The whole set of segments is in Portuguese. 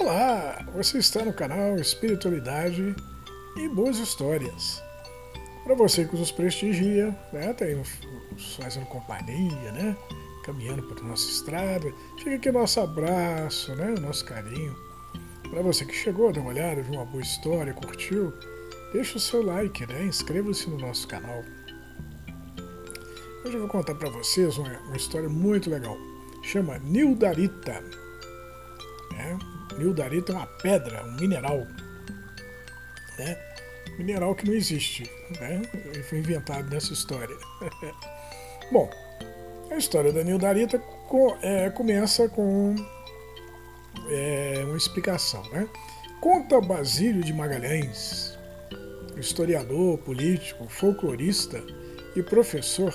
Olá, você está no canal Espiritualidade e Boas Histórias. Para você que nos prestigia, né, tá aí nos fazendo companhia, né, caminhando por nossa estrada, fica aqui nosso abraço, né, o nosso carinho. Para você que chegou, dá uma olhada, viu uma boa história, curtiu, deixa o seu like, né, inscreva-se no nosso canal. Hoje eu vou contar para vocês uma história muito legal. Chama Nildarita. Né? Nildarita é uma pedra, um mineral. Né? Mineral que não existe. Né? Ele foi inventado nessa história. Bom, a história da Nildarita começa com uma explicação. Né? Conta Basílio de Magalhães, historiador, político, folclorista e professor,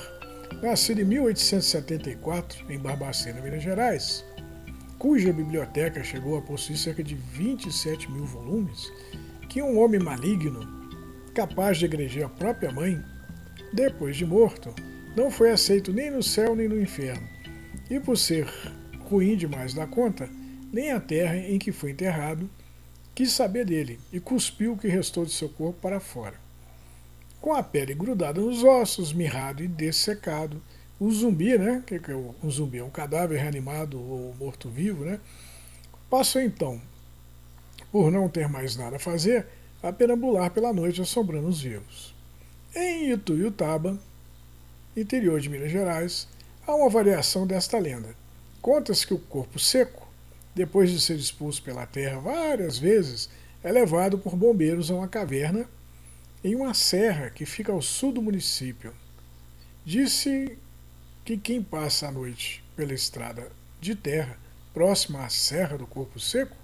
nascido em 1874 em Barbacena, Minas Gerais, cuja biblioteca chegou a possuir cerca de 27 mil volumes, que um homem maligno, capaz de agredir a própria mãe, depois de morto, não foi aceito nem no céu nem no inferno, e por ser ruim demais da conta, nem a terra em que foi enterrado quis saber dele e cuspiu o que restou de seu corpo para fora. Com a pele grudada nos ossos, mirrado e dessecado, o zumbi, né, um zumbi é um cadáver reanimado ou morto-vivo, né, passou então, por não ter mais nada a fazer, a perambular pela noite assombrando os vivos. Em Ituiutaba, interior de Minas Gerais, há uma variação desta lenda. Conta-se que o corpo seco, depois de ser expulso pela terra várias vezes, é levado por bombeiros a uma caverna em uma serra que fica ao sul do município. Disse que quem passa a noite pela estrada de terra próxima à Serra do Corpo Seco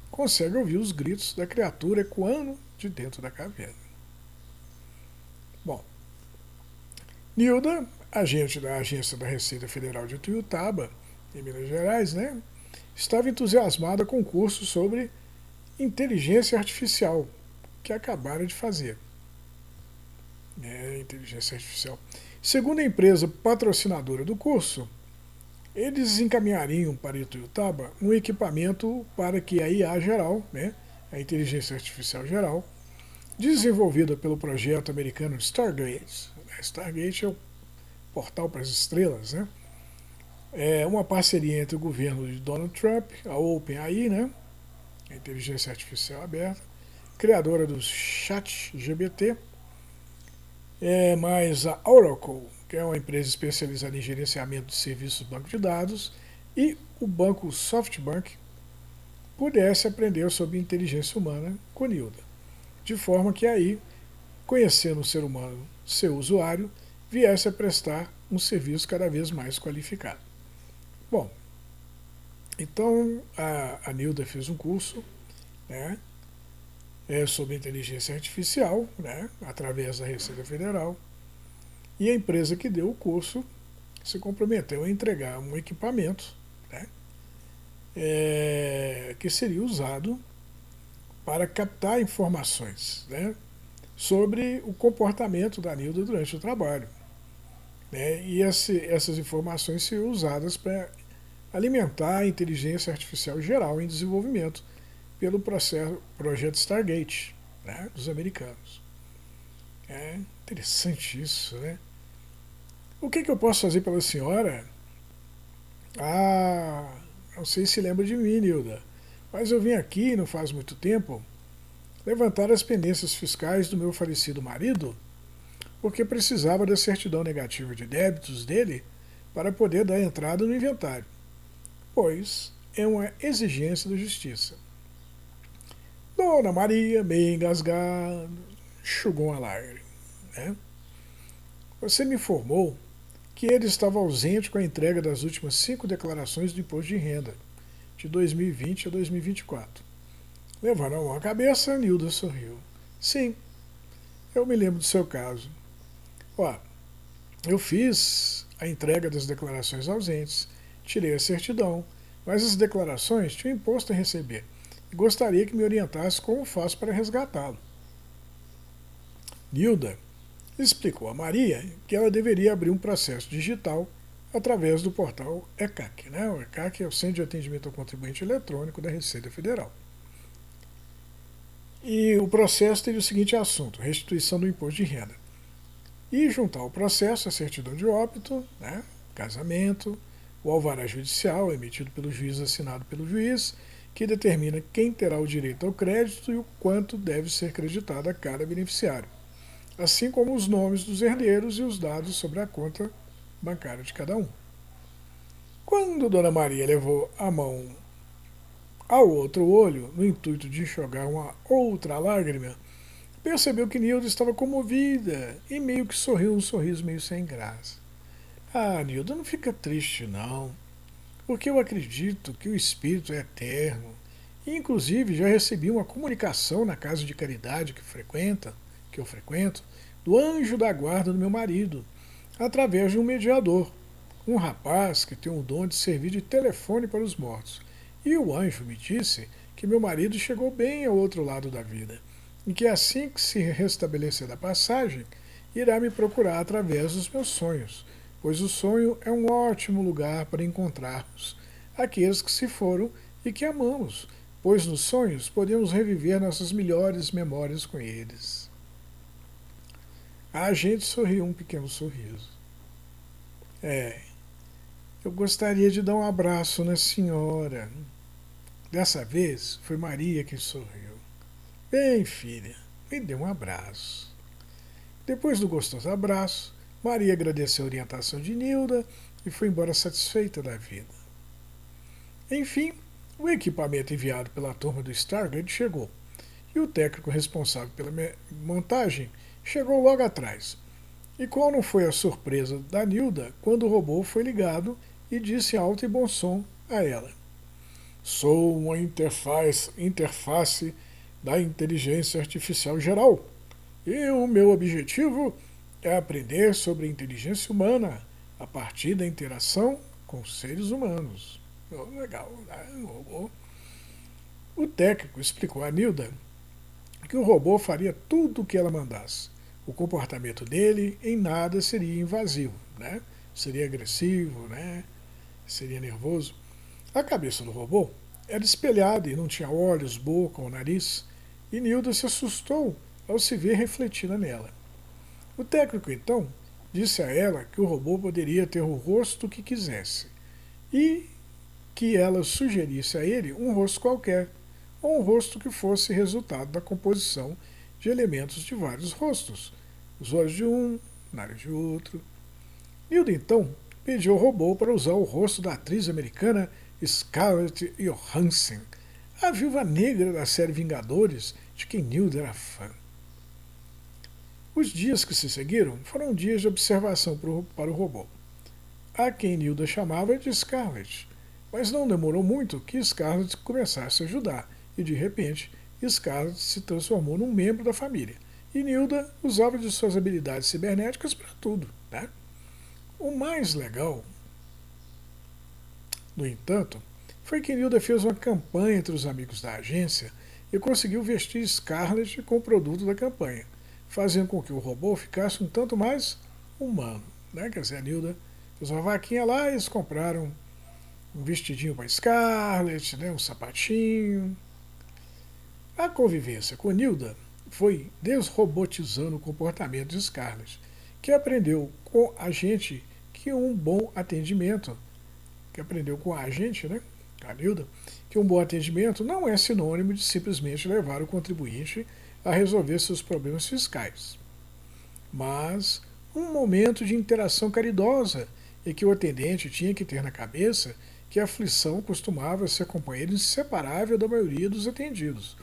consegue ouvir os gritos da criatura ecoando de dentro da caverna. Bom, Nilda, agente da Agência da Receita Federal de Ituiutaba, em Minas Gerais, né, estava entusiasmada com o curso sobre inteligência artificial que acabaram de fazer. Inteligência artificial. Segundo a empresa patrocinadora do curso, eles encaminhariam para Ituiutaba um equipamento para que a IA geral, né, a inteligência artificial geral, desenvolvida pelo projeto americano Stargate. Stargate é o portal para as estrelas, né? É uma parceria entre o governo de Donald Trump, a OpenAI, né, a inteligência artificial aberta, criadora do ChatGPT, mais a Oracle, que é uma empresa especializada em gerenciamento de serviços do banco de dados, e o banco SoftBank, pudesse aprender sobre inteligência humana com Nilda, de forma que aí, conhecendo o ser humano, seu usuário, viesse a prestar um serviço cada vez mais qualificado. Bom, então a Nilda fez um curso, né, sobre inteligência artificial, né, através da Receita Federal, e a empresa que deu o curso se comprometeu a entregar um equipamento, né, que seria usado para captar informações, né, sobre o comportamento da Nilda durante o trabalho. Né, e essas informações seriam usadas para alimentar a inteligência artificial geral em desenvolvimento pelo projeto Stargate, né, dos americanos. É interessante isso, né? O que eu posso fazer pela senhora? Não sei se lembra de mim, Nilda, mas eu vim aqui, não faz muito tempo, levantar as pendências fiscais do meu falecido marido, porque precisava da certidão negativa de débitos dele para poder dar entrada no inventário, pois é uma exigência da justiça. Dona Maria, bem engasgada, enxugou uma lágrima. Né? Você me informou que ele estava ausente com a entrega das últimas 5 declarações de imposto de renda, de 2020 a 2024. Levando a mão à cabeça, Nilda sorriu. Sim, eu me lembro do seu caso. Eu fiz a entrega das declarações ausentes, tirei a certidão, mas as declarações tinham imposto a receber. Gostaria que me orientasse como faço para resgatá-lo. Nilda explicou a Maria que ela deveria abrir um processo digital através do portal ECAC. Né? O ECAC é o Centro de Atendimento ao Contribuinte Eletrônico da Receita Federal. E o processo teve o seguinte assunto: restituição do imposto de renda. E juntar ao processo a certidão de óbito, né, casamento, o alvará judicial emitido pelo juiz, assinado pelo juiz, que determina quem terá o direito ao crédito e o quanto deve ser creditado a cada beneficiário, assim como os nomes dos herdeiros e os dados sobre a conta bancária de cada um. Quando Dona Maria levou a mão ao outro olho, no intuito de enxugar uma outra lágrima, percebeu que Nilda estava comovida e meio que sorriu um sorriso meio sem graça. Ah, Nilda, não fica triste não, porque eu acredito que o espírito é eterno. E, inclusive, já recebi uma comunicação na casa de caridade que eu frequento, do anjo da guarda do meu marido, através de um mediador, um rapaz que tem o dom de servir de telefone para os mortos. E o anjo me disse que meu marido chegou bem ao outro lado da vida, e que assim que se restabelecer da passagem, irá me procurar através dos meus sonhos, pois o sonho é um ótimo lugar para encontrarmos aqueles que se foram e que amamos, pois nos sonhos podemos reviver nossas melhores memórias com eles. A gente sorriu um pequeno sorriso. Eu gostaria de dar um abraço na senhora. Dessa vez foi Maria que sorriu. Bem, filha, me dê um abraço. Depois do gostoso abraço, Maria agradeceu a orientação de Nilda e foi embora satisfeita da vida. Enfim, o equipamento enviado pela turma do Stargate chegou, e o técnico responsável pela montagem chegou logo atrás. E qual não foi a surpresa da Nilda quando o robô foi ligado e disse alto e bom som a ela: Sou uma interface da inteligência artificial geral, e o meu objetivo é aprender sobre a inteligência humana a partir da interação com seres humanos. Oh, legal, né? O técnico explicou a Nilda que o robô faria tudo o que ela mandasse. O comportamento dele em nada seria invasivo, né? Seria agressivo, né? Seria nervoso. A cabeça do robô era espelhada e não tinha olhos, boca ou nariz, e Nilda se assustou ao se ver refletida nela. O técnico, então, disse a ela que o robô poderia ter o rosto que quisesse, e que ela sugerisse a ele um rosto qualquer, ou um rosto que fosse resultado da composição de elementos de vários rostos, os olhos de um, o nariz de outro. Nilda, então, pediu ao robô para usar o rosto da atriz americana Scarlett Johansson, a viúva negra da série Vingadores, de quem Nilda era fã. Os dias que se seguiram foram dias de observação para o robô, a quem Nilda chamava de Scarlett, mas não demorou muito que Scarlett começasse a ajudar, e de repente Scarlett se transformou num membro da família, e Nilda usava de suas habilidades cibernéticas para tudo, né? O mais legal, no entanto, foi que Nilda fez uma campanha entre os amigos da agência e conseguiu vestir Scarlett com o produto da campanha, fazendo com que o robô ficasse um tanto mais humano, né? Quer dizer, a Nilda fez uma vaquinha lá e eles compraram um vestidinho para Scarlett, né? Um sapatinho. A convivência com Nilda foi desrobotizando o comportamento de Scarlett, que aprendeu com a gente que um bom atendimento, né, a Nilda, que um bom atendimento não é sinônimo de simplesmente levar o contribuinte a resolver seus problemas fiscais, mas um momento de interação caridosa em que o atendente tinha que ter na cabeça que a aflição costumava ser companheira inseparável da maioria dos atendidos.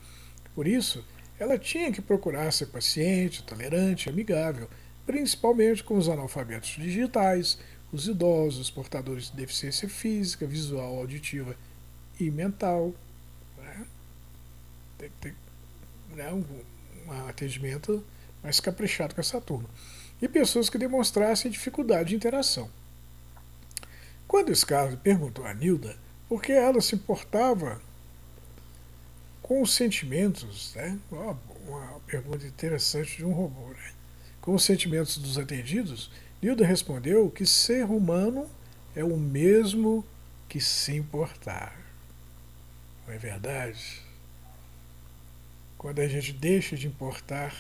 Por isso, ela tinha que procurar ser paciente, tolerante, amigável, principalmente com os analfabetos digitais, os idosos, os portadores de deficiência física, visual, auditiva e mental. Né? Tem que ter, né, um atendimento mais caprichado com essa turma. E pessoas que demonstrassem dificuldade de interação. Quando Scarlett perguntou a Nilda por que ela se importava com os sentimentos, né? Uma pergunta interessante de um robô, né? Com os sentimentos dos atendidos, Nilda respondeu que ser humano é o mesmo que se importar. Não é verdade? Quando a gente deixa de importar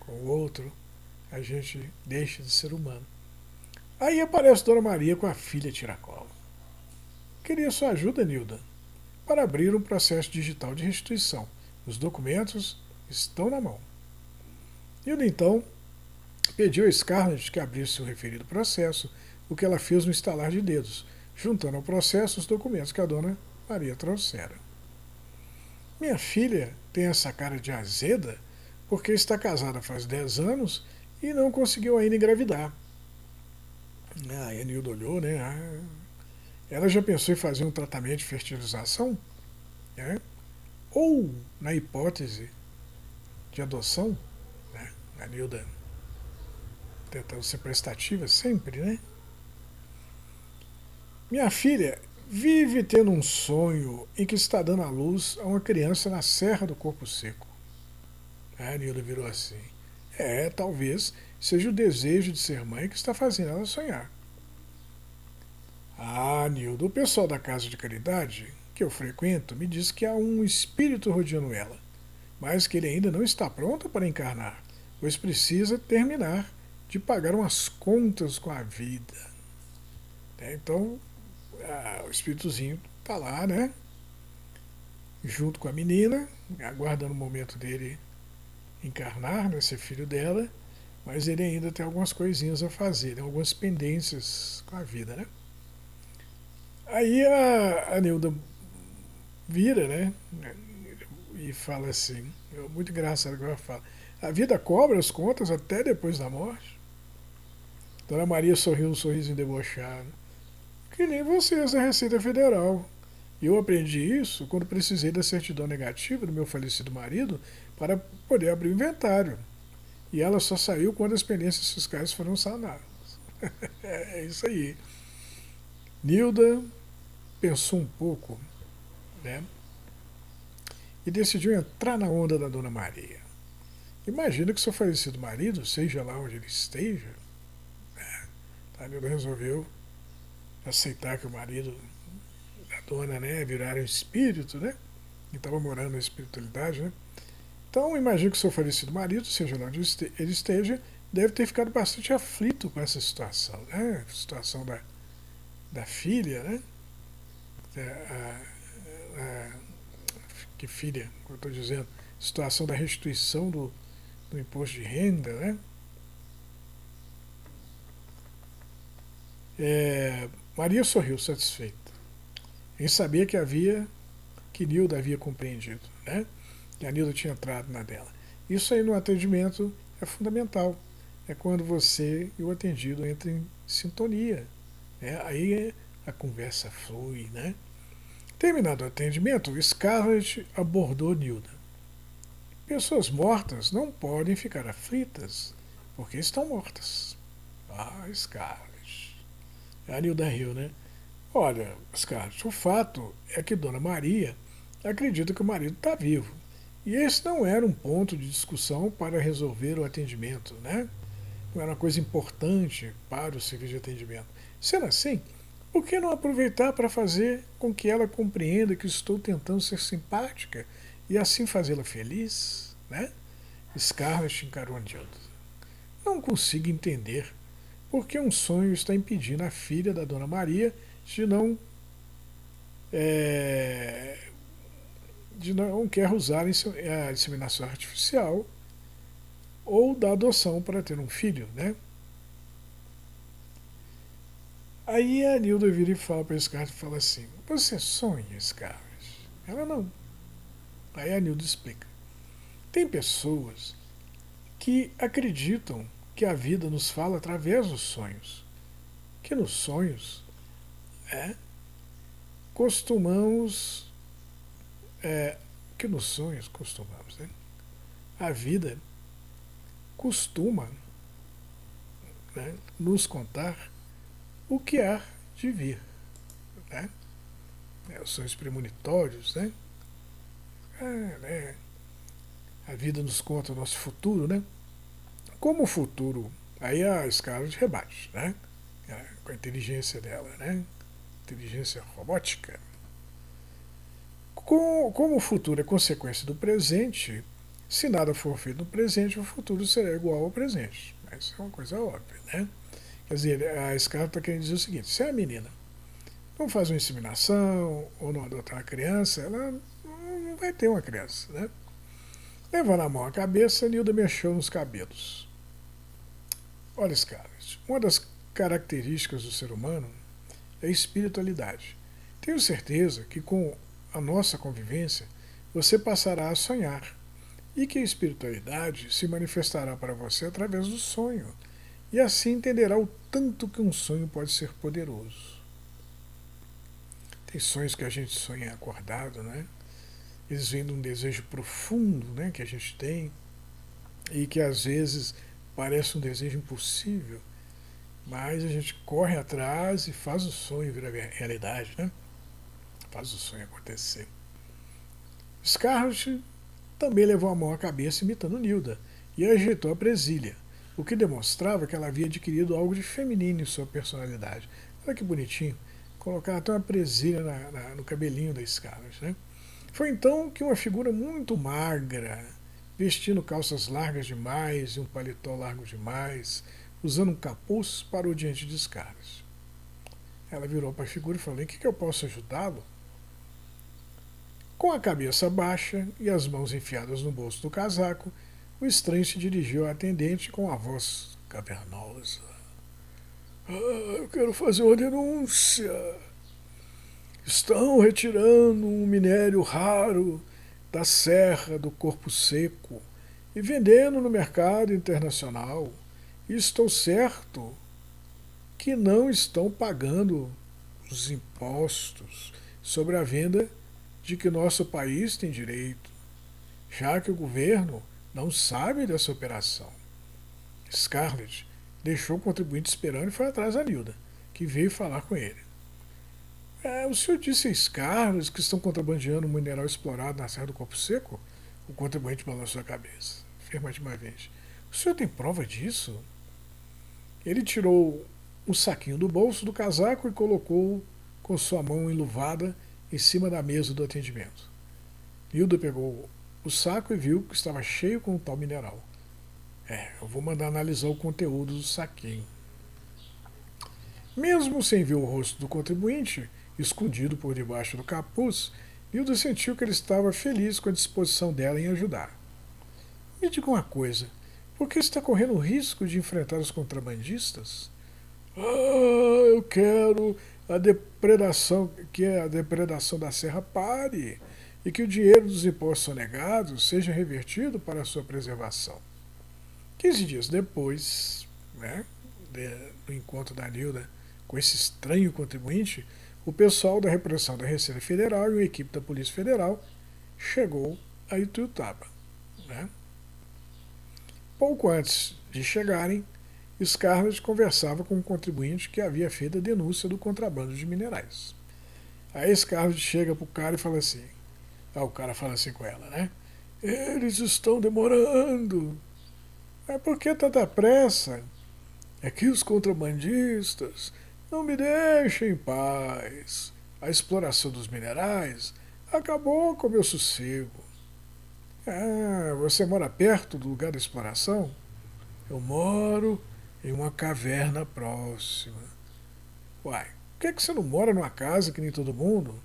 com o outro, a gente deixa de ser humano. Aí aparece Dona Maria com a filha tiracolo. Queria sua ajuda, Nilda, para abrir um processo digital de restituição. Os documentos estão na mão. Nilda, então, pediu a Scarlett que abrisse o referido processo, o que ela fez no estalar de dedos, juntando ao processo os documentos que a Dona Maria trouxera. Minha filha tem essa cara de azeda porque está casada faz 10 anos e não conseguiu ainda engravidar. A Nilda olhou, né? Ela já pensou em fazer um tratamento de fertilização? Né? Ou, na hipótese de adoção, né? A Nilda tentando ser prestativa sempre, né? Minha filha vive tendo um sonho em que está dando à luz a uma criança na Serra do Corpo Seco. A Nilda virou assim. Talvez seja o desejo de ser mãe que está fazendo ela sonhar. Ah, Nilda, o pessoal da casa de caridade que eu frequento me diz que há um espírito rodeando ela, mas que ele ainda não está pronto para encarnar, pois precisa terminar de pagar umas contas com a vida. Então, o espíritozinho está lá, né? Junto com a menina, aguardando o momento dele encarnar, né, ser filho dela, mas ele ainda tem algumas coisinhas a fazer, né, algumas pendências com a vida, né? Aí a Nilda vira, né, e fala assim, muito engraçado que ela fala, a vida cobra as contas até depois da morte. Dona Maria sorriu um sorriso debochado. Que nem vocês da Receita Federal. Eu aprendi isso quando precisei da certidão negativa do meu falecido marido para poder abrir o inventário. E ela só saiu quando as pendências fiscais foram sanadas. É isso aí. Nilda pensou um pouco, né? E decidiu entrar na onda da Dona Maria. Imagina que seu falecido marido, seja lá onde ele esteja, né? A Nilda resolveu aceitar que o marido da dona, né, viraram um espírito, né? E estava morando na espiritualidade, né? Então, imagino que seu falecido marido, seja lá onde ele esteja, deve ter ficado bastante aflito com essa situação, né? A situação da filha, né? Que filha, como eu estou dizendo, situação da restituição do imposto de renda, né? Maria sorriu satisfeita em saber que Nilda havia compreendido, né? Que a Nilda tinha entrado na dela. Isso aí no atendimento é fundamental. É quando você e o atendido entram em sintonia, né? Aí a conversa flui, né? Terminado o atendimento, Scarlett abordou Nilda. Pessoas mortas não podem ficar aflitas, porque estão mortas. Ah, Scarlett. A Nilda riu, né? Olha, Scarlett, o fato é que Dona Maria acredita que o marido está vivo. E esse não era um ponto de discussão para resolver o atendimento, né? Não era uma coisa importante para o serviço de atendimento. Sendo assim, por que não aproveitar para fazer com que ela compreenda que estou tentando ser simpática e assim fazê-la feliz, né? Scarlett encarou Nilda. Não consigo entender por que um sonho está impedindo a filha da Dona Maria de não quer usar a inseminação artificial ou da adoção para ter um filho, né? Aí a Nilda vira e fala para Scarlett, fala assim, você sonha, Scarlett? Ela não. Aí a Nilda explica. Tem pessoas que acreditam que a vida nos fala através dos sonhos. Que nos sonhos costumamos né? A vida costuma, né, nos contar o que há de vir, né? Os sonhos premonitórios, né? A vida nos conta o nosso futuro, né? Como o futuro, aí a Scarlett rebate, né? Com a inteligência dela, né? Inteligência robótica. Como o futuro é consequência do presente, se nada for feito no presente, o futuro será igual ao presente. Isso é uma coisa óbvia, né? Quer dizer, a Scarlett está querendo dizer o seguinte: se a menina não faz uma inseminação ou não adotar uma criança, ela não vai ter uma criança, né? Levando a mão à cabeça, Nilda mexeu nos cabelos. Olha, Scarlett, uma das características do ser humano é a espiritualidade. Tenho certeza que com a nossa convivência você passará a sonhar e que a espiritualidade se manifestará para você através do sonho e assim entenderá o tanto que um sonho pode ser poderoso. Tem sonhos que a gente sonha acordado, né? Eles vêm de um desejo profundo, né, que a gente tem e que às vezes parece um desejo impossível, mas a gente corre atrás e faz o sonho virar realidade, né? Faz o sonho acontecer. Scarlett também levou a mão à cabeça imitando Nilda e ajeitou a presilha, o que demonstrava que ela havia adquirido algo de feminino em sua personalidade. Olha que bonitinho, colocar até uma presilha no cabelinho da Scarlett, né? Foi então que uma figura muito magra, vestindo calças largas demais e um paletó largo demais, usando um capuz, parou diante de Scarlett. Ela virou para a figura e falou: em que eu posso ajudá-lo? Com a cabeça baixa e as mãos enfiadas no bolso do casaco, o estranho se dirigiu à atendente com a voz cavernosa. Eu quero fazer uma denúncia. Estão retirando um minério raro da serra do Corpo Seco e vendendo no mercado internacional. E estou certo que não estão pagando os impostos sobre a venda de que nosso país tem direito, já que o governo não sabe dessa operação. Scarlett deixou o contribuinte esperando e foi atrás da Nilda, que veio falar com ele. O senhor disse a Scarlett que estão contrabandeando um mineral explorado na Serra do Corpo Seco? O contribuinte balançou a cabeça, afirmativamente. O senhor tem prova disso? Ele tirou um saquinho do bolso do casaco e colocou com sua mão enluvada em cima da mesa do atendimento. Nilda pegou o saco e viu que estava cheio com o tal mineral. Eu vou mandar analisar o conteúdo do saquinho. Mesmo sem ver o rosto do contribuinte, escondido por debaixo do capuz, Nilda sentiu que ele estava feliz com a disposição dela em ajudar. Me diga uma coisa, por que está correndo o risco de enfrentar os contrabandistas? Eu quero que a depredação da serra pare e que o dinheiro dos impostos sonegados seja revertido para a sua preservação. 15 dias depois, né, do encontro da Nilda com esse estranho contribuinte, o pessoal da repressão da Receita Federal e a equipe da Polícia Federal chegou a Ituiutaba. Né? Pouco antes de chegarem, Scarlett conversava com um contribuinte que havia feito a denúncia do contrabando de minerais. Aí Scarlett chega pro cara e fala assim, o cara fala assim com ela, né? Eles estão demorando. Mas por que tanta pressa? É que os contrabandistas não me deixam em paz. A exploração dos minerais acabou com o meu sossego. Você mora perto do lugar da exploração? Eu moro em uma caverna próxima. Uai, por que você não mora numa casa que nem todo mundo?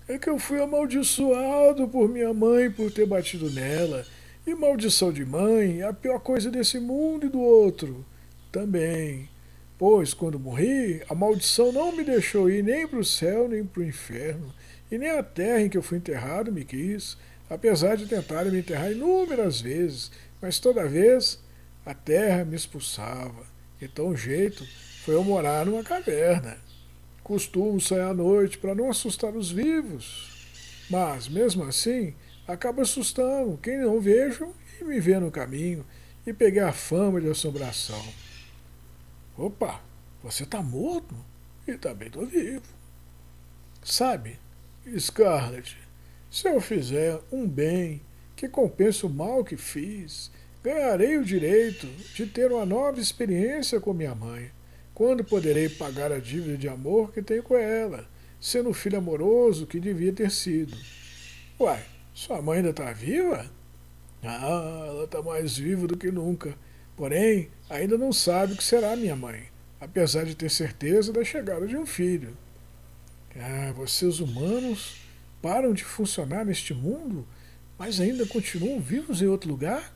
É que eu fui amaldiçoado por minha mãe por ter batido nela. E maldição de mãe é a pior coisa desse mundo e do outro. Também. Pois, quando morri, a maldição não me deixou ir nem para o céu, nem para o inferno. E nem a terra em que eu fui enterrado me quis, apesar de tentarem me enterrar inúmeras vezes. Mas toda vez, a terra me expulsava. Então o jeito foi eu morar numa caverna. Costumo sair à noite para não assustar os vivos. Mas, mesmo assim, acaba assustando quem não vejo e me vê no caminho e peguei a fama de assombração. Opa, você tá morto? E também tô vivo. Sabe, Scarlett, se eu fizer um bem que compense o mal que fiz, ganharei o direito de ter uma nova experiência com minha mãe, quando poderei pagar a dívida de amor que tenho com ela, sendo o filho amoroso que devia ter sido. Uai, sua mãe ainda está viva? Ah, ela está mais viva do que nunca. Porém, ainda não sabe o que será minha mãe, apesar de ter certeza da chegada de um filho. Ah, vocês humanos param de funcionar neste mundo, mas ainda continuam vivos em outro lugar?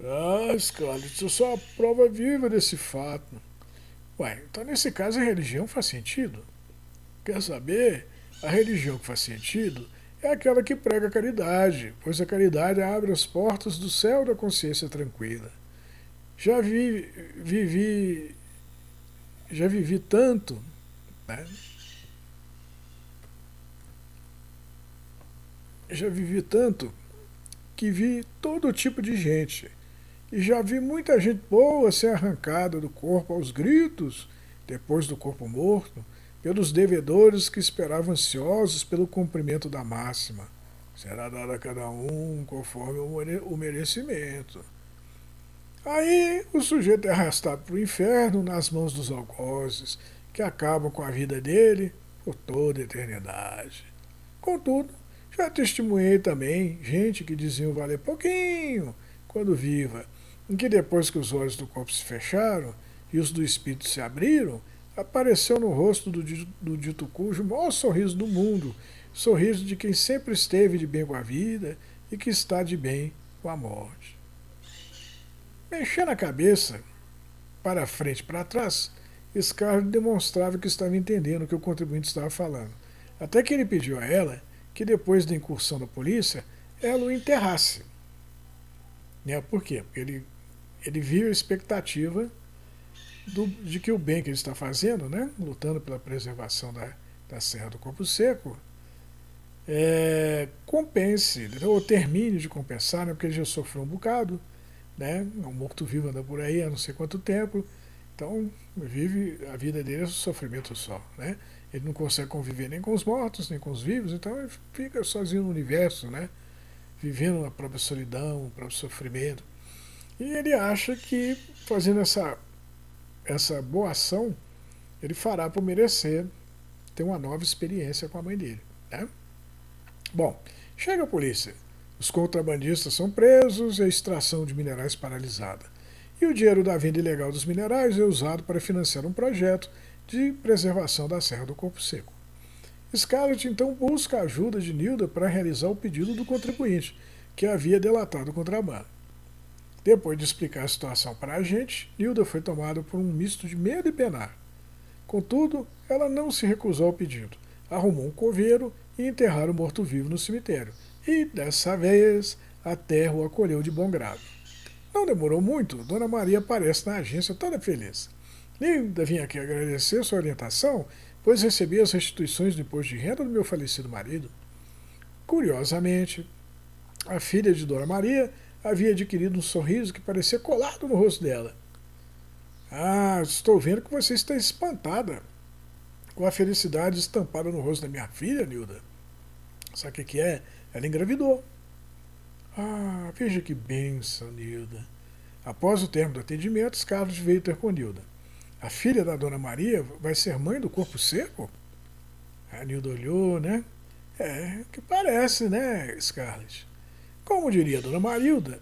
Ah, Scarlett, eu sou a prova viva desse fato. Ué, então nesse caso a religião faz sentido? Quer saber? A religião que faz sentido é aquela que prega a caridade, pois a caridade abre as portas do céu da consciência tranquila. Já vivi, já vivi tanto, né? Já vivi tanto que vi todo tipo de gente. E já vi muita gente boa ser arrancada do corpo aos gritos, depois do corpo morto, pelos devedores que esperavam ansiosos pelo cumprimento da máxima. Será dado a cada um conforme o merecimento. Aí o sujeito é arrastado para o inferno nas mãos dos algozes, que acabam com a vida dele por toda a eternidade. Contudo, já testemunhei também gente que diziam valer pouquinho quando viva, em que depois que os olhos do corpo se fecharam e os do espírito se abriram, apareceu no rosto do dito cujo o maior sorriso do mundo, sorriso de quem sempre esteve de bem com a vida e que está de bem com a morte. Mexendo a cabeça, para frente e para trás, Scarlett demonstrava que estava entendendo o que o contribuinte estava falando, até que ele pediu a ela que depois da incursão da polícia, ela o enterrasse. Né? Por quê? Porque ele viu a expectativa de que o bem que ele está fazendo, né, lutando pela preservação da Serra do Corpo Seco, compense, ou termine de compensar, né, porque ele já sofreu um bocado, né, um morto-vivo anda por aí há não sei quanto tempo, então vive a vida dele é um sofrimento só. Né? Ele não consegue conviver nem com os mortos, nem com os vivos, então ele fica sozinho no universo, né, vivendo a própria solidão, o próprio sofrimento. E ele acha que fazendo essa boa ação, ele fará por merecer ter uma nova experiência com a mãe dele. Né? Bom, chega a polícia. Os contrabandistas são presos e a extração de minerais paralisada. E o dinheiro da venda ilegal dos minerais é usado para financiar um projeto de preservação da Serra do Corpo Seco. Scarlett então busca a ajuda de Nilda para realizar o pedido do contribuinte, que havia delatado o contrabando. Depois de explicar a situação para a gente, Nilda foi tomada por um misto de medo e penar. Contudo, ela não se recusou ao pedido. Arrumou um coveiro e enterraram o morto-vivo no cemitério. E, dessa vez, a terra o acolheu de bom grado. Não demorou muito, Dona Maria aparece na agência toda feliz. Nilda vinha aqui agradecer sua orientação, pois recebi as restituições do imposto de renda do meu falecido marido. Curiosamente, a filha de Dona Maria havia adquirido um sorriso que parecia colado no rosto dela. Ah, estou vendo que você está espantada com a felicidade estampada no rosto da minha filha, Nilda. Sabe o que é? Ela engravidou. Ah, veja que bênção, Nilda. Após o término do atendimento, Scarlett veio ter com Nilda. A filha da Dona Maria vai ser mãe do Corpo Seco? A Nilda olhou, né? Que parece, né, Scarlett? Como diria a Dona Marilda,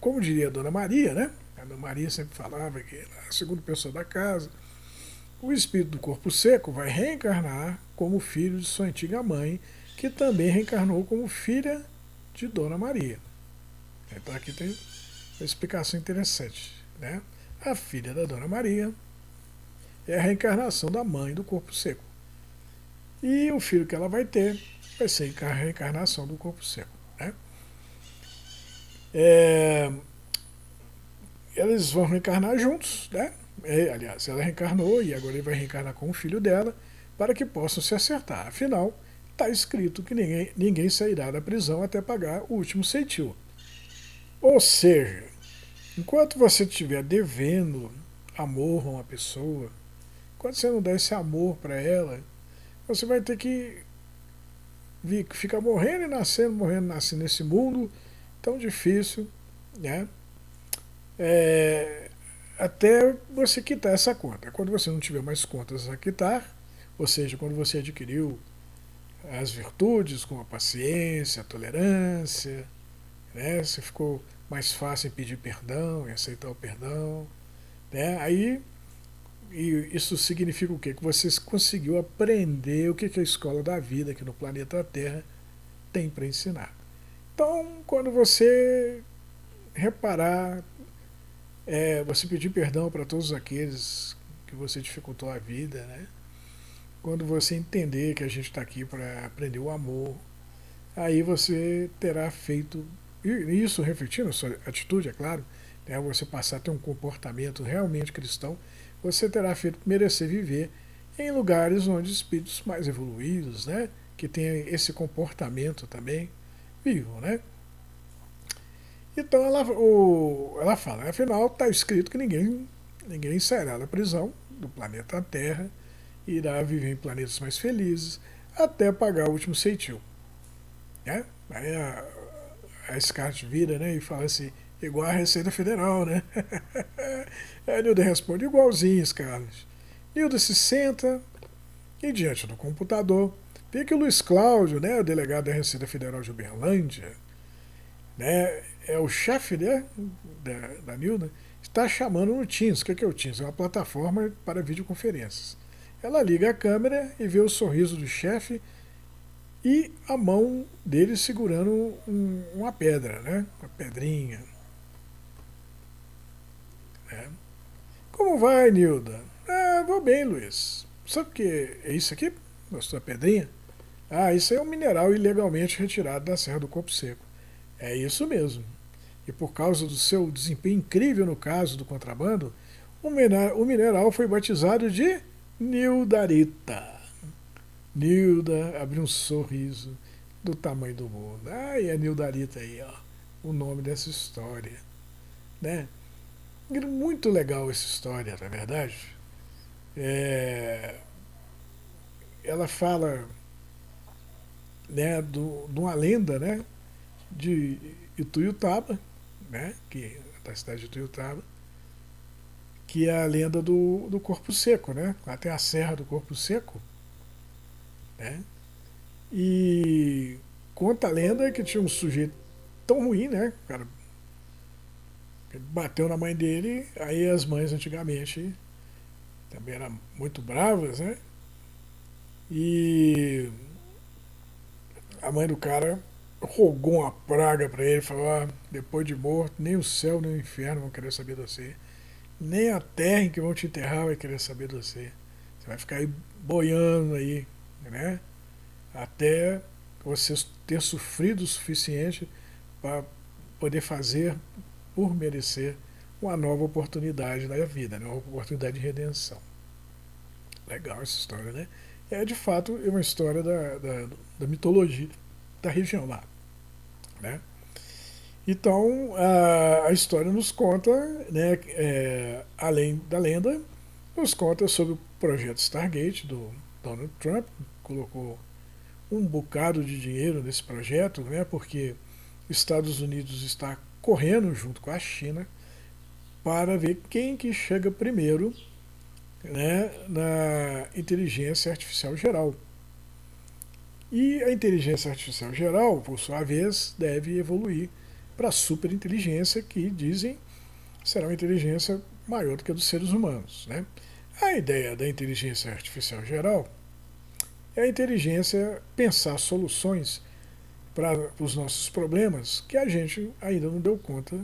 como diria a Dona Maria, né? A Dona Maria sempre falava que, a segunda pessoa da casa, o espírito do corpo seco vai reencarnar como filho de sua antiga mãe, que também reencarnou como filha de Dona Maria. Então aqui tem uma explicação interessante. Né? A filha da Dona Maria é a reencarnação da mãe do corpo seco. E o filho que ela vai ter vai ser a reencarnação do corpo seco. Né? Eles vão reencarnar juntos, né? Aliás, ela reencarnou e agora ele vai reencarnar com o filho dela para que possam se acertar. Afinal, está escrito que ninguém sairá da prisão até pagar o último ceitil. Ou seja, enquanto você estiver devendo amor a uma pessoa, enquanto você não der esse amor para ela, você vai ter que ficar morrendo e nascendo nesse mundo tão difícil, né? até você quitar essa conta. Quando você não tiver mais contas a quitar, ou seja, quando você adquiriu as virtudes como a paciência, a tolerância, né? Você ficou mais fácil em pedir perdão, em aceitar o perdão, né? Aí e isso significa o quê? Que você conseguiu aprender o que a escola da vida aqui no planeta Terra tem para ensinar. Então, quando você reparar, você pedir perdão para todos aqueles que você dificultou a vida, né? Quando você entender que a gente está aqui para aprender o amor, aí você terá feito, e isso refletindo a sua atitude, é claro, né, você passar a ter um comportamento realmente cristão, você terá feito merecer viver em lugares onde espíritos mais evoluídos, né, que tenham esse comportamento também, vivam, né? Então ela fala, afinal está escrito que ninguém sairá da prisão do planeta Terra e irá viver em planetas mais felizes até pagar o último ceitil. Né? Aí a Scarlett vira, né, e fala assim, igual a Receita Federal, né? Aí a Nilda responde, igualzinho, Scarlett. Nilda se senta e diante do computador vê que o Luiz Cláudio, né, o delegado da Receita Federal de Uberlândia, né, é o chefe, né, da Nilda, está chamando no Teams. O que é o Teams? É uma plataforma para videoconferências. Ela liga a câmera e vê o sorriso do chefe e a mão dele segurando uma pedra, né? Uma pedrinha. Né? Como vai, Nilda? Ah, vou bem, Luiz. Sabe o que é isso aqui? Gostou da pedrinha? Ah, isso é um mineral ilegalmente retirado da Serra do Corpo Seco. É isso mesmo. E por causa do seu desempenho incrível no caso do contrabando, o mineral foi batizado de Nildarita. Nilda abriu um sorriso do tamanho do mundo. Ah, e a Nildarita aí, ó, o nome dessa história, né? Muito legal essa história, na verdade. É, ela fala, né, de uma lenda, né, de Ituiutaba, né, da cidade de Ituiutaba, que é a lenda do Corpo Seco, né? Lá tem a Serra do Corpo Seco, né? E conta a lenda que tinha um sujeito tão ruim, né? O cara ele bateu na mãe dele, aí as mães antigamente também eram muito bravas, né? E a mãe do cara rogou uma praga pra ele, falou, ah, depois de morto, nem o céu nem o inferno vão querer saber de você. Nem a terra em que vão te enterrar vai querer saber de você. Você vai ficar aí boiando aí, né? Até você ter sofrido o suficiente para poder fazer por merecer uma nova oportunidade na vida, né? Uma oportunidade de redenção. Legal essa história, né? É de fato uma história da mitologia da região lá, né? Então a história nos conta, né, além da lenda, nos conta sobre o projeto Stargate do Donald Trump, colocou um bocado de dinheiro nesse projeto, né, porque os Estados Unidos está correndo junto com a China para ver quem que chega primeiro, né, na inteligência artificial geral. E a inteligência artificial geral, por sua vez, deve evoluir para a superinteligência, que dizem será uma inteligência maior do que a dos seres humanos. Né? A ideia da inteligência artificial geral é a inteligência pensar soluções para os nossos problemas que a gente ainda não deu conta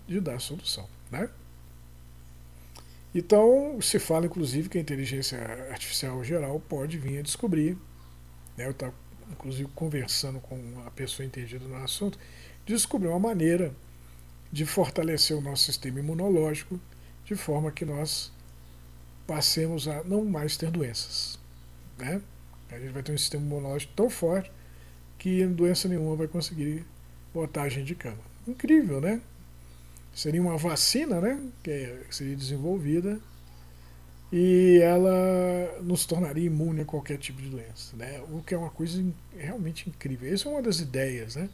de dar solução. Né? Então, se fala inclusive que a inteligência artificial geral pode vir a descobrir, né, eu estava inclusive conversando com uma pessoa entendida no assunto, descobrir uma maneira de fortalecer o nosso sistema imunológico de forma que nós passemos a não mais ter doenças. Né? A gente vai ter um sistema imunológico tão forte que doença nenhuma vai conseguir botar a gente de cama. Incrível, né? Seria uma vacina, né? Que seria desenvolvida e ela nos tornaria imune a qualquer tipo de doença, né? O que é uma coisa realmente incrível. Essa é uma das ideias, né?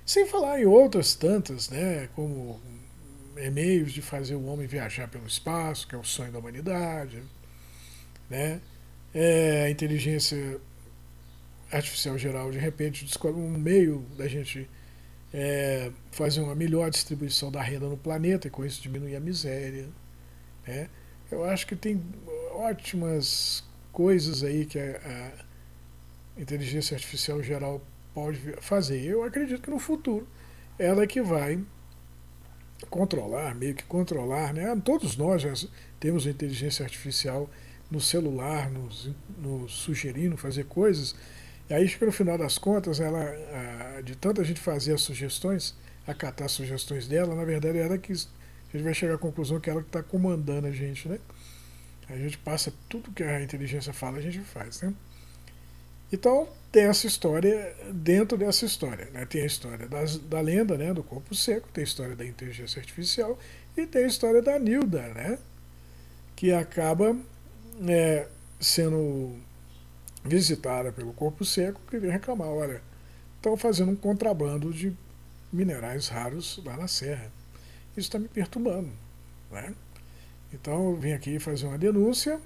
Sem falar em outras tantas, né? Como meios de fazer o homem viajar pelo espaço, que é o sonho da humanidade, né? A inteligência artificial geral de repente descobre um meio da gente fazer uma melhor distribuição da renda no planeta e com isso diminuir a miséria, né? Eu acho que tem ótimas coisas aí que a inteligência artificial geral pode fazer. Eu acredito que no futuro ela é que vai controlar, meio que controlar, né? Todos nós já temos a inteligência artificial no celular, nos sugerindo fazer coisas. E aí, no final das contas, ela, de tanta gente fazer as sugestões, acatar as sugestões dela, na verdade, ela que a gente vai chegar à conclusão que ela que está comandando a gente, né? A gente passa tudo que a inteligência fala, a gente faz, né? Então, tem essa história dentro dessa história, né? Tem a história da lenda, né, do corpo seco, tem a história da inteligência artificial e tem a história da Nilda, né? Que acaba sendo visitada pelo corpo seco, que vem reclamar, olha, estão fazendo um contrabando de minerais raros lá na serra. Isso está me perturbando, né? Então eu vim aqui fazer uma denúncia,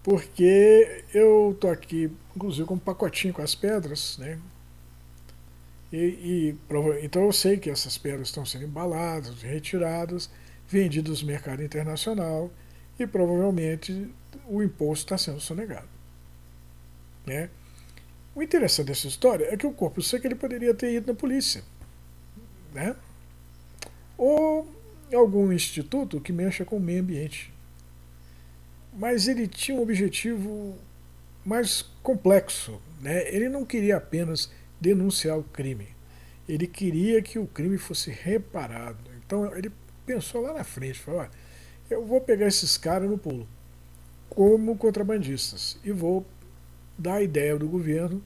porque eu tô aqui, inclusive, com um pacotinho com as pedras, né? Então eu sei que essas pedras estão sendo embaladas, retiradas, vendidas no mercado internacional e provavelmente o imposto está sendo sonegado, né? O interessante dessa história é que o corpo seco ele poderia ter ido na polícia, né? Ou algum instituto que mexa com o meio ambiente. Mas ele tinha um objetivo mais complexo, né? Ele não queria apenas denunciar o crime, ele queria que o crime fosse reparado. Então ele pensou lá na frente, falou, eu vou pegar esses caras no pulo como contrabandistas e vou dar a ideia do governo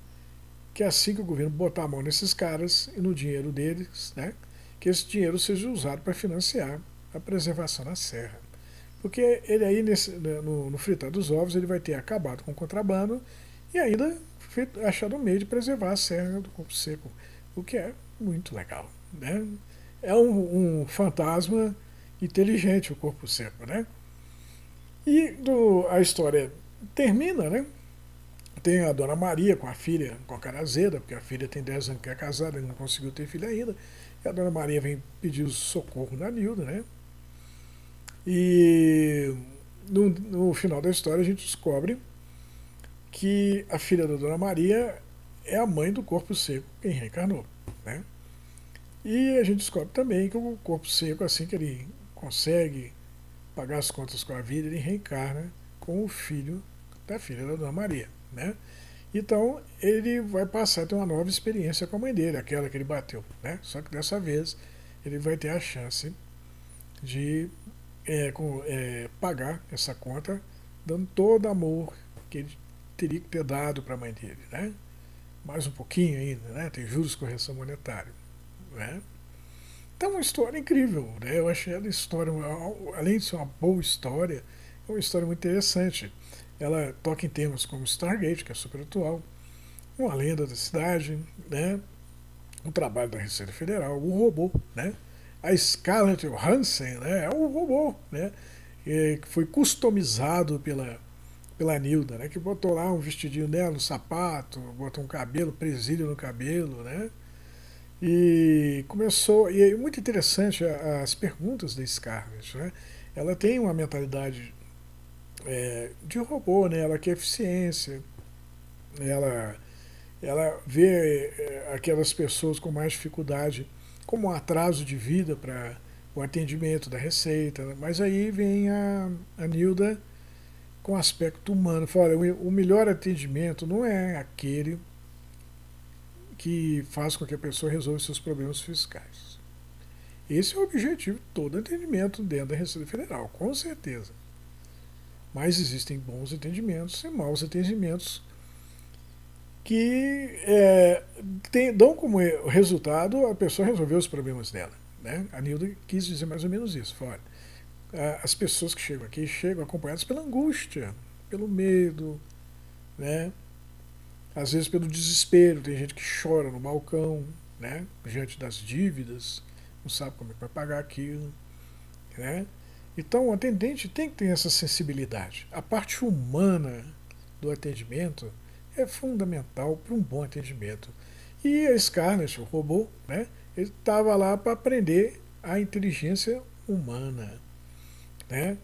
que assim que o governo botar a mão nesses caras e no dinheiro deles, né, que esse dinheiro seja usado para financiar a preservação da serra. Porque ele aí, no fritar dos ovos, ele vai ter acabado com o contrabando e ainda achado um meio de preservar a serra do corpo seco, o que é muito legal, né? É um fantasma inteligente o corpo seco, né? E a história termina, né? Tem a Dona Maria com a filha, com a cara azeda, porque a filha tem 10 anos que é casada e não conseguiu ter filho ainda. E a Dona Maria vem pedir socorro na Nilda, né? E no final da história a gente descobre que a filha da Dona Maria é a mãe do corpo seco, quem reencarnou, né? E a gente descobre também que o corpo seco, assim que ele consegue pagar as contas com a vida, ele reencarna com o filho da filha da Dona Maria, né? Então ele vai passar a ter uma nova experiência com a mãe dele, aquela que ele bateu, né? Só que dessa vez ele vai ter a chance de pagar essa conta, dando todo o amor que ele teria que ter dado para a mãe dele, né? Mais um pouquinho ainda, né? Tem juros de correção monetária, né? Então, uma história incrível, né? Eu achei a história, além de ser uma boa história, é uma história muito interessante. Ela toca em temas como Stargate, que é super atual, uma lenda da cidade, né? Um trabalho da Receita Federal, o robô, né? A Scarlett Johansson, né? É um robô, né? Que foi customizado pela Nilda, né? Que botou lá um vestidinho dela, um sapato, botou um cabelo, presilho no cabelo, né? E começou, e é muito interessante as perguntas da Scarlett, né? Ela tem uma mentalidade de robô, né? Ela quer eficiência, ela, ela vê aquelas pessoas com mais dificuldade como um atraso de vida para o atendimento da receita, né? Mas aí vem a Nilda com aspecto humano, fala, o melhor atendimento não é aquele que faz com que a pessoa resolva seus problemas fiscais. Esse é o objetivo de todo atendimento dentro da Receita Federal, com certeza. Mas existem bons atendimentos e maus atendimentos que dão como resultado a pessoa resolver os problemas dela, né? A Nilda quis dizer mais ou menos isso. Fala, as pessoas que chegam aqui chegam acompanhadas pela angústia, pelo medo, né? Às vezes pelo desespero. Tem gente que chora no balcão, né? Diante das dívidas, não sabe como é que vai pagar aquilo, né? Então o atendente tem que ter essa sensibilidade. A parte humana do atendimento é fundamental para um bom atendimento. E a Scarlett, o robô, né, ele estava lá para aprender a inteligência humana, né,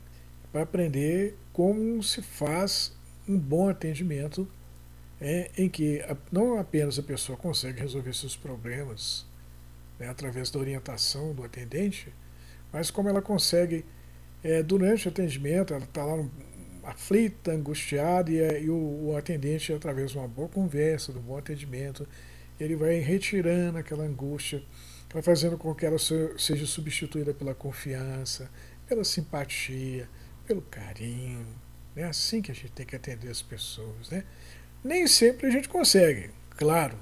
para aprender como se faz um bom atendimento, em que não apenas a pessoa consegue resolver seus problemas, né, através da orientação do atendente, mas como ela consegue, durante o atendimento, ela está lá aflita, angustiada, e o atendente, através de uma boa conversa, de um bom atendimento, ele vai retirando aquela angústia, vai fazendo com que ela seja substituída pela confiança, pela simpatia, pelo carinho. É assim que a gente tem que atender as pessoas, né? Nem sempre a gente consegue, claro,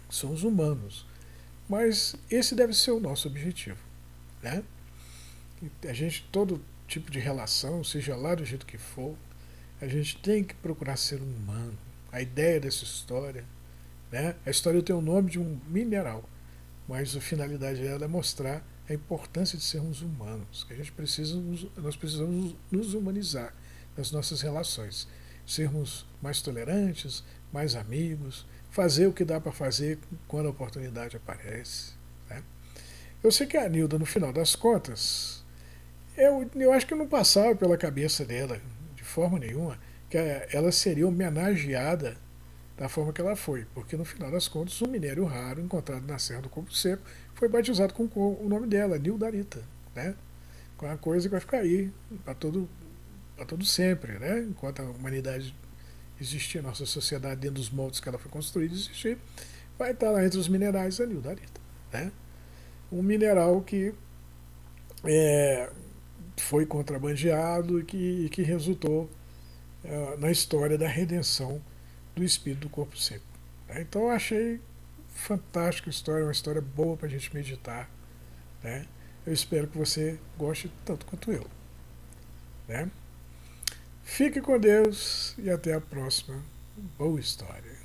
somos humanos, mas esse deve ser o nosso objetivo, né? A gente, todo tipo de relação, seja lá do jeito que for, a gente tem que procurar ser humano. A ideia dessa história, né? A história tem o nome de um mineral, mas a finalidade dela é mostrar a importância de sermos humanos, que a gente precisa, nós precisamos nos humanizar nas nossas relações, sermos mais tolerantes, mais amigos, fazer o que dá para fazer quando a oportunidade aparece, né? Eu sei que a Nilda, no final das contas, eu acho que não passava pela cabeça dela, de forma nenhuma, que ela seria homenageada da forma que ela foi, porque no final das contas, um minério raro encontrado na Serra do Corpo Seco foi batizado com o nome dela, Nildarita, né? Com uma coisa que vai ficar aí para todo sempre, né? Enquanto a humanidade existir, a nossa sociedade dentro dos moldes que ela foi construída existir, vai estar lá entre os minerais a Nildarita, né? Um mineral que é, foi contrabandeado e que resultou na história da redenção do espírito do corpo seco, né? Então eu achei fantástica a história, uma história boa para a gente meditar, né? Eu espero que você goste tanto quanto eu, né? Fique com Deus e até a próxima. Boa história.